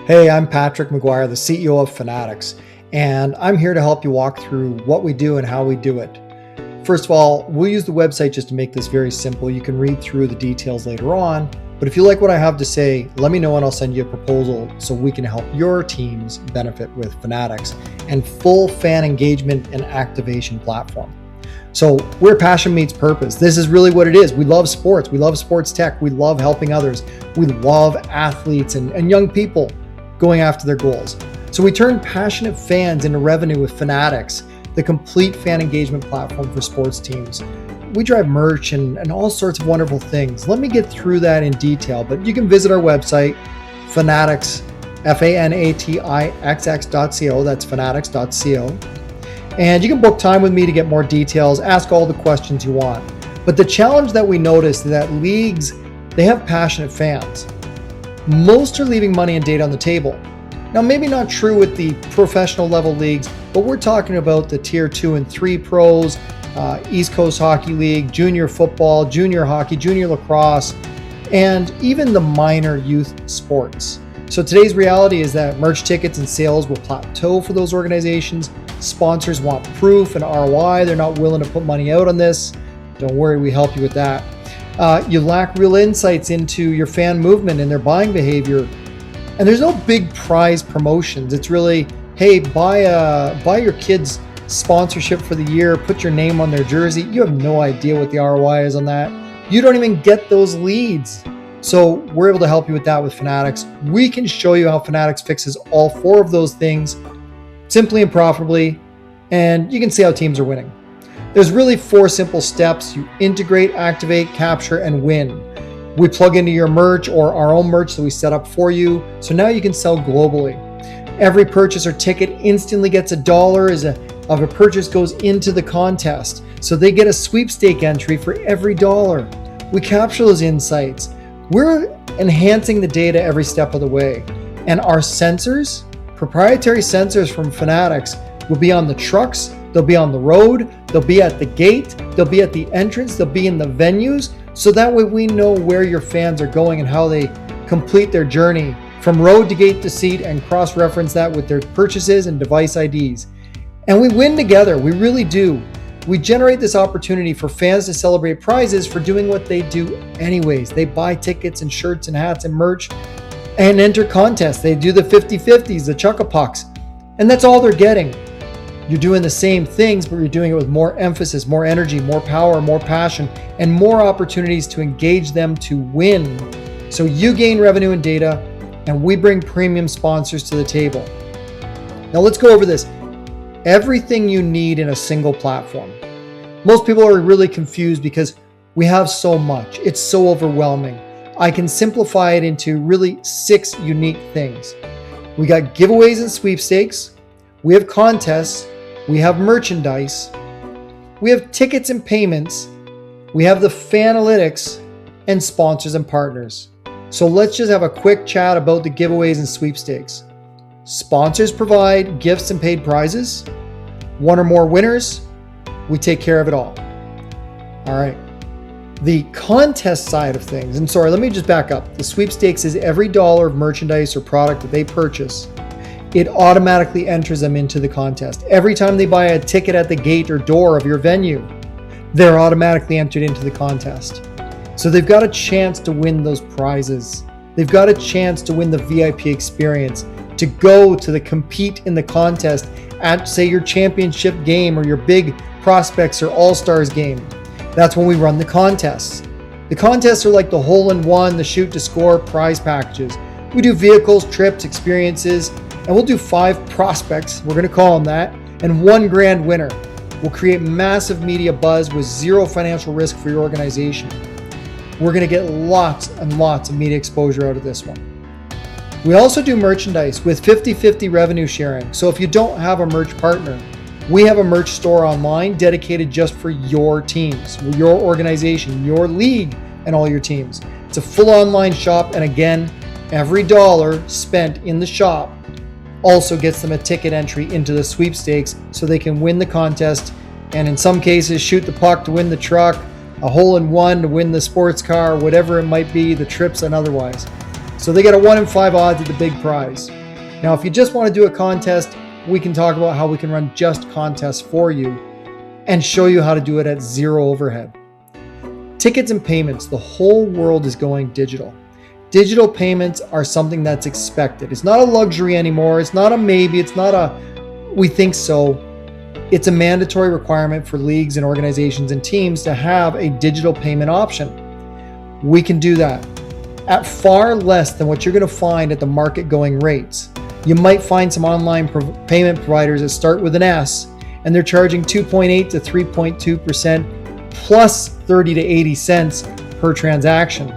Hey, I'm Patrick McGuire, the CEO of Fanatics, and I'm here to help you walk through what we do and how we do it. First of all, we'll use the website just to make this very simple. You can read through the details later on, but if you like what I have to say, let me know and I'll send you a proposal so we can help your teams benefit with Fanatics and full fan engagement and activation platform. So where passion meets purpose, this is really what it is. We love sports. We love sports tech. We love helping others. We love athletes and young people going after their goals. So we turn passionate fans into revenue with Fanatics, the complete fan engagement platform for sports teams. We drive merch and all sorts of wonderful things. Let me get through that in detail, but you can visit our website, Fanatics, FANATIXX.co, that's fanatics.co. And you can book time with me to get more details, ask all the questions you want. But the challenge that we noticed is that leagues, they have passionate fans. Most are leaving money and data on the table. Now, maybe not true with the professional level leagues, but we're talking about the tier 2 and 3 pros, East Coast Hockey League, junior football, junior hockey, junior lacrosse, and even the minor youth sports. So today's reality is that merch tickets and sales will plateau for those organizations. Sponsors want proof and ROI. They're not willing to put money out on this. Don't worry, we help you with that. You lack real insights into your fan movement and their buying behavior. And there's no big prize promotions. It's really, hey, buy your kids sponsorship for the year, put your name on their jersey. You have no idea what the ROI is on that. You don't even get those leads. So we're able to help you with that with Fanatics. We can show you how Fanatics fixes all 4 of those things simply and profitably, and you can see how teams are winning. There's really 4 simple steps. You integrate, activate, capture, and win. We plug into your merch or our own merch that we set up for you, so now you can sell globally. Every purchase or ticket instantly gets $1 of a purchase goes into the contest, so they get a sweepstake entry for every $1. We capture those insights. We're enhancing the data every step of the way, and our sensors, proprietary sensors from Fanatics, will be on the trucks, they'll be on the road, they'll be at the gate, they'll be at the entrance, they'll be in the venues, so that way we know where your fans are going and how they complete their journey from road to gate to seat, and cross-reference that with their purchases and device IDs. And we win together, we really do. We generate this opportunity for fans to celebrate prizes for doing what they do anyways. They buy tickets and shirts and hats and merch and enter contests. They do the 50-50s, the chuck-a-pucks, and that's all they're getting. You're doing the same things, but you're doing it with more emphasis, more energy, more power, more passion, and more opportunities to engage them to win. So you gain revenue and data, and we bring premium sponsors to the table. Now let's go over this. Everything you need in a single platform. Most people are really confused because we have so much. It's so overwhelming. I can simplify it into really 6 unique things. We got giveaways and sweepstakes. We have contests. We have merchandise. We have tickets and payments. We have the Fanalytics and sponsors and partners. So let's just have a quick chat about the giveaways and sweepstakes. Sponsors provide gifts and paid prizes. 1 or more winners, we take care of it all. All right. The contest side of things, and sorry, let me just back up. The sweepstakes is every $1 of merchandise or product that they purchase, it automatically enters them into the contest. Every time they buy a ticket at the gate or door of your venue, they're automatically entered into the contest. So they've got a chance to win those prizes. They've got a chance to win the VIP experience, to go to the compete in the contest at, say, your championship game or your big prospects or all-stars game. That's when we run the contests. The contests are like the hole-in-one, the shoot to score prize packages. We do vehicles, trips, experiences, and we'll do 5 prospects, we're gonna call them that, and 1 grand winner. We'll create massive media buzz with 0 financial risk for your organization. We're gonna get lots and lots of media exposure out of this one. We also do merchandise with 50-50 revenue sharing. So if you don't have a merch partner, we have a merch store online dedicated just for your teams, your organization, your league, and all your teams. It's a full online shop, and again, every $1 spent in the shop also gets them a ticket entry into the sweepstakes so they can win the contest, and in some cases shoot the puck to win the truck, a hole-in-one to win the sports car, whatever it might be, the trips and otherwise. So they get a 1 in 5 odds at the big prize. Now, if you just want to do a contest, we can talk about how we can run just contests for you and show you how to do it at zero overhead. Tickets and payments, the whole world is going digital. Digital payments are something that's expected. It's not a luxury anymore. It's not a maybe. It's not a we think so. It's a mandatory requirement for leagues and organizations and teams to have a digital payment option. We can do that at far less than what you're going to find at the market going rates. You might find some online payment providers that start with an S and they're charging 2.8 to 3.2% plus 30 to 80 cents per transaction.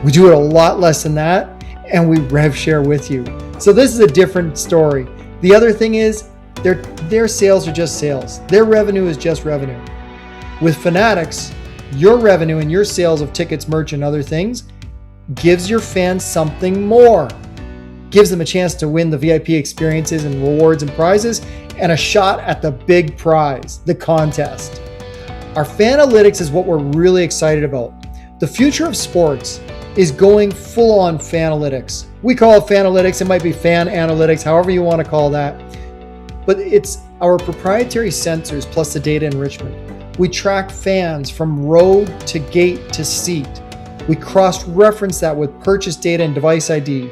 We do it a lot less than that and we rev share with you. So this is a different story. The other thing is their sales are just sales. Their revenue is just revenue. With Fanatics, your revenue and your sales of tickets, merch, and other things gives your fans something more. Gives them a chance to win the VIP experiences and rewards and prizes and a shot at the big prize, the contest. Our Fanalytics is what we're really excited about. The future of sports is going full on Fanalytics. We call it Fanalytics. It might be Fan Analytics, however you want to call that. But it's our proprietary sensors plus the data enrichment. We track fans from row to gate to seat. We cross-reference that with purchase data and device ID.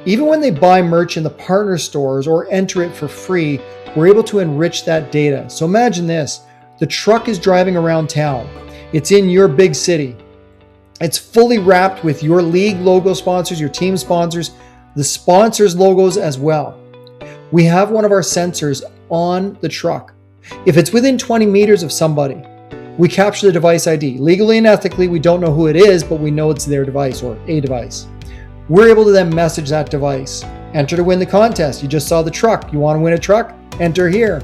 Even when they buy merch in the partner stores or enter it for free, we're able to enrich that data. So imagine this, the truck is driving around town. It's in your big city. It's fully wrapped with your league logo sponsors, your team sponsors, the sponsors' logos as well. We have one of our sensors on the truck. If it's within 20 meters of somebody, we capture the device ID. Legally and ethically, we don't know who it is, but we know it's their device or a device. We're able to then message that device. Enter to win the contest. You just saw the truck. You want to win a truck? Enter here.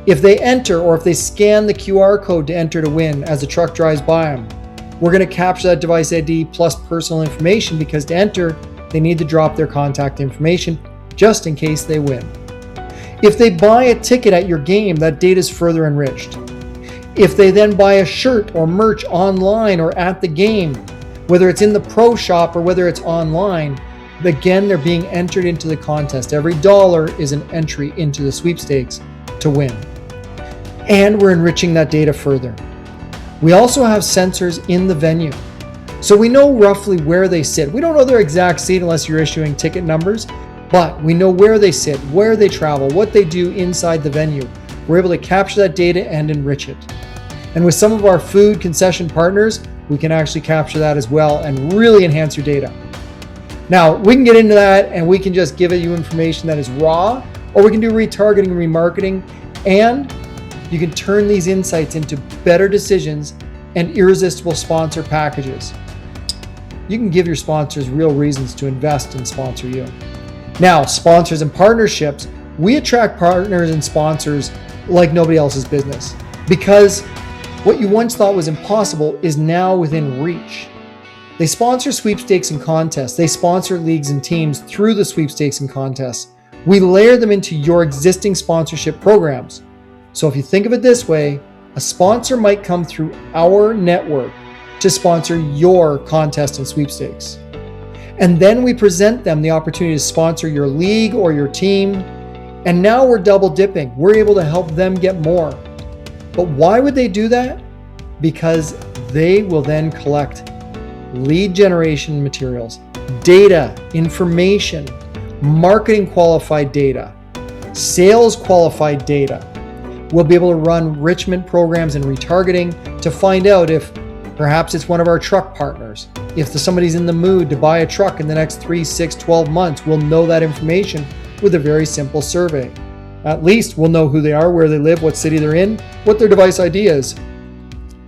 If they enter or if they scan the QR code to enter to win as the truck drives by them, we're going to capture that device ID plus personal information because to enter, they need to drop their contact information just in case they win. If they buy a ticket at your game, that data is further enriched. If they then buy a shirt or merch online or at the game, whether it's in the pro shop or whether it's online, again, they're being entered into the contest. Every dollar is an entry into the sweepstakes to win. And we're enriching that data further. We also have sensors in the venue. So we know roughly where they sit. We don't know their exact seat unless you're issuing ticket numbers, but we know where they sit, where they travel, what they do inside the venue. We're able to capture that data and enrich it. And with some of our food concession partners, we can actually capture that as well and really enhance your data. Now, we can get into that and we can just give you information that is raw, or we can do retargeting and remarketing, and you can turn these insights into better decisions and irresistible sponsor packages. You can give your sponsors real reasons to invest and sponsor you. Now, sponsors and partnerships, we attract partners and sponsors like nobody else's business because what you once thought was impossible is now within reach. They sponsor sweepstakes and contests. They sponsor leagues and teams through the sweepstakes and contests. We layer them into your existing sponsorship programs. So if you think of it this way, a sponsor might come through our network to sponsor your contest and sweepstakes. And then we present them the opportunity to sponsor your league or your team. And now we're double dipping. We're able to help them get more. But why would they do that? Because they will then collect lead generation materials, data, information, marketing qualified data, sales qualified data. We'll be able to run enrichment programs and retargeting to find out if perhaps it's one of our truck partners. If somebody's in the mood to buy a truck in the next 3, 6, 12 months, we'll know that information with a very simple survey. At least we'll know who they are, where they live, what city they're in, what their device ID is,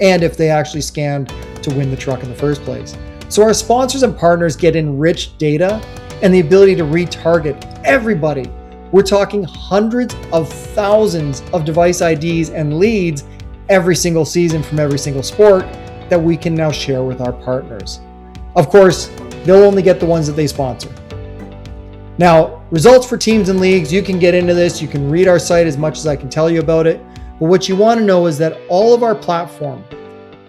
and if they actually scanned to win the truck in the first place. So our sponsors and partners get enriched data and the ability to retarget everybody. We're talking hundreds of thousands of device IDs and leads every single season from every single sport that we can now share with our partners. Of course, they'll only get the ones that they sponsor. Now, results for teams and leagues, you can get into this. You can read our site as much as I can tell you about it. But what you want to know is that all of our platform,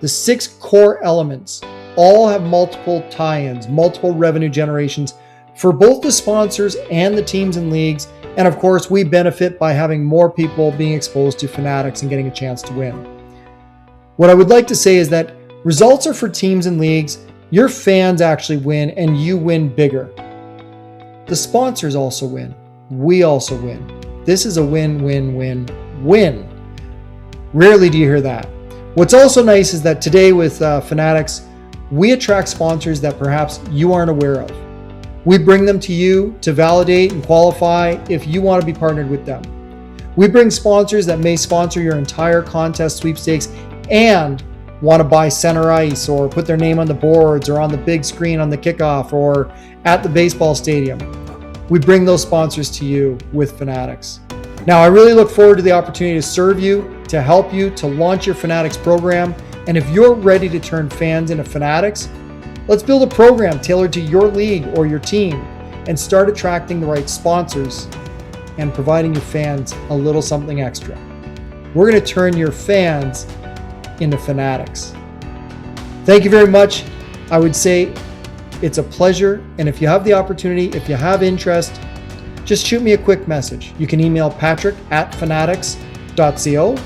the 6 core elements all have multiple tie-ins, multiple revenue generations for both the sponsors and the teams and leagues. And of course, we benefit by having more people being exposed to Fanatics and getting a chance to win. What I would like to say is that results are for teams and leagues. Your fans actually win and you win bigger. The sponsors also win. We also win. This is a win-win-win-win. Rarely do you hear that. What's also nice is that today with Fanatics, we attract sponsors that perhaps you aren't aware of. We bring them to you to validate and qualify if you want to be partnered with them. We bring sponsors that may sponsor your entire contest sweepstakes and want to buy center ice or put their name on the boards or on the big screen on the kickoff or at the baseball stadium. We bring those sponsors to you with Fanatics. Now, I really look forward to the opportunity to serve you, to help you, to launch your Fanatics program. And if you're ready to turn fans into Fanatics, let's build a program tailored to your league or your team and start attracting the right sponsors and providing your fans a little something extra. We're going to turn your fans into Fanatics. Thank you very much. I would say it's a pleasure. And if you have the opportunity, if you have interest, just shoot me a quick message. You can email patrick@fanatix.co.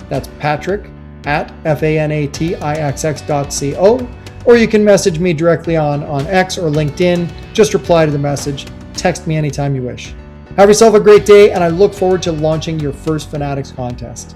That's patrick@fanatix.co. Or you can message me directly on X or LinkedIn. Just reply to the message. Text me anytime you wish. Have yourself a great day, and I look forward to launching your first Fanatics contest.